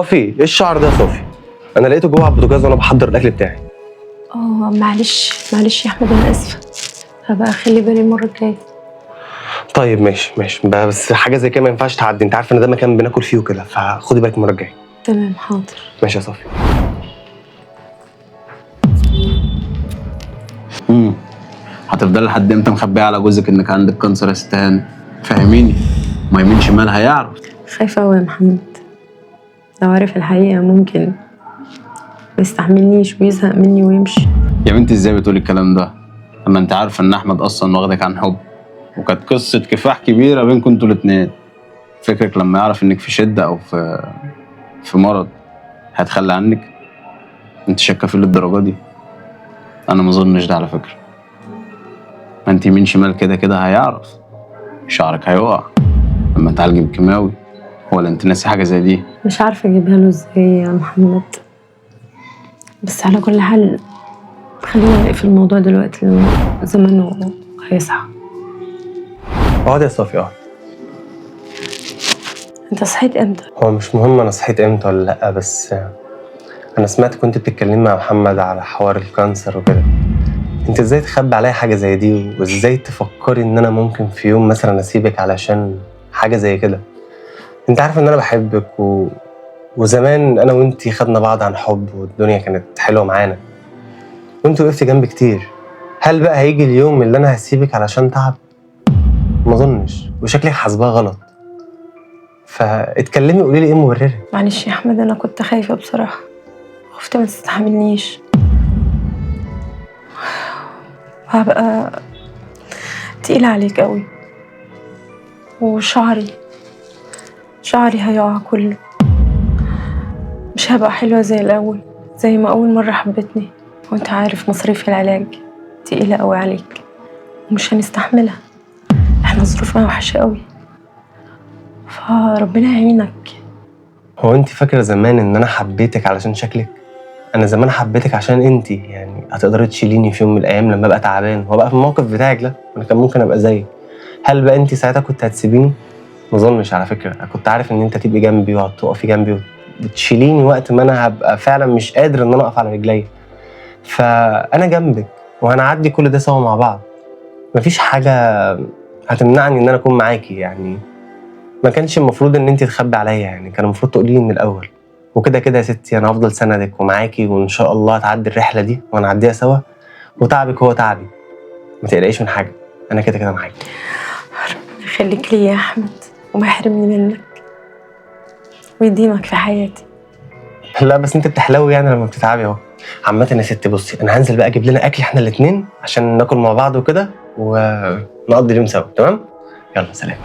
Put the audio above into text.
صافي، ايه الشعر ده يا صافي؟ انا لقيته جوه على البوتاجاز وانا بحضر الاكل بتاعي. معلش يا احمد، انا اسفه. هبقى اخلي بالي المره الجايه. طيب ماشي بس حاجه زي كده ما ينفعش تعدي، انت عارف ان ده مكان بناكل فيه وكده، فخدي بالك المره الجايه. تمام، حاضر. ماشي يا صافي. هتفضل لحد امتى مخبيه على جوزك انك عندك كانسر يا ست هاني؟ فهميني، ما يمين شمال هيعرف. خايفه قوي يا محمد، لو عرف الحقيقه ممكن ما يستحملنيش ويزهق مني ويمشي. يا بنتي ازاي بتقولي الكلام ده؟ اما انت عارفه ان احمد اصلا واخدك عن حب، وكانت قصه كفاح كبيره بينكم انتوا الاتنين. فكرك لما يعرف انك في شده او في مرض هيتخلى عنك؟ انت شاكه فيه للدرجه دي؟ انا ما اظنش ده على فكره. ما انت يمين شمال كده هيعرف. شعرك هيقع لما تعالجي بالكيماوي، ولا انت ناسي حاجه زي دي؟ مش عارفه اجيبها له ازاي يا محمد، بس على كل حال خلينا نقفل الموضوع دلوقتي لأنه زمانه هيصحى. اقعد يا صافي اقعد. انت صحيت امتى؟ هو مش مهم انا صحيت امتى ولا لا، بس انا سمعت كنت بتتكلمي مع محمد على حوار الكانسر وكده. انت ازاي تخبي عليا حاجه زي دي، وازاي تفكري ان انا ممكن في يوم مثلا اسيبك علشان حاجه زي كده؟ انت عارفه ان انا بحبك وزمان انا وانتي خدنا بعض عن حب والدنيا كانت حلوه معانا، وانت وقفتي جنبي كتير. هل بقى هيجي اليوم اللي انا هسيبك علشان تعب؟ ما اظنش، وشكلك حاسباها غلط. فاتكلمي قولي لي ايه مبررك. معلش يا احمد، انا كنت خايفه بصراحه، خفت ما تستحملنيش، هبقى تقيلة عليك قوي، وشعري هيقع كله، مش هبقى حلوة زي الأول، زي ما أول مرة حبتني. وانت عارف مصاريف العلاج تقيلة قوي عليك ومش هنستحملها، احنا ظروفنا وحشة قوي، فربنا يعينك. هو انت فاكره زمان ان انا حبيتك علشان شكلك؟ انا زمان حبيتك عشان انت يعني هتقدري تشيليني في يوم من الايام لما ابقى تعبان وابقى في الموقف بتاعك ده، انا كان ممكن ابقى زيك. هل بقى انت ساعتها كنت هتسيبيني؟ ما اظنش على فكره. انا كنت عارف ان انت هتبقي جنبي وهتقفي جنبي وتشيليني وقت ما انا هبقى فعلا مش قادر ان انا اقف على رجلي. فانا جنبك وهنعدي كل ده سوا مع بعض. مفيش حاجه هتمنعني ان انا اكون معاكي يعني. ما كانش المفروض ان انت تخبي عليا، يعني كان المفروض تقولي لي من الاول. وكده كده يا ستي انا هفضل سندك ومعاكي، وان شاء الله هتعدي الرحله دي وهنعديها سوا، وتعبك هو تعبي. ما تقلقيش من حاجه، انا كده معاكي. ربنا يخليك لي يا أحمد وما يحرمني منك ويديمك في حياتي. لا بس انت بتحلوي يعني لما بتتعبي اهو. عامه يا ستي بصي، انا هنزل بقى اجيب لنا اكل احنا الاثنين عشان ناكل مع بعض وكده ونقضي اليوم سوا. تمام؟ يلا سلام.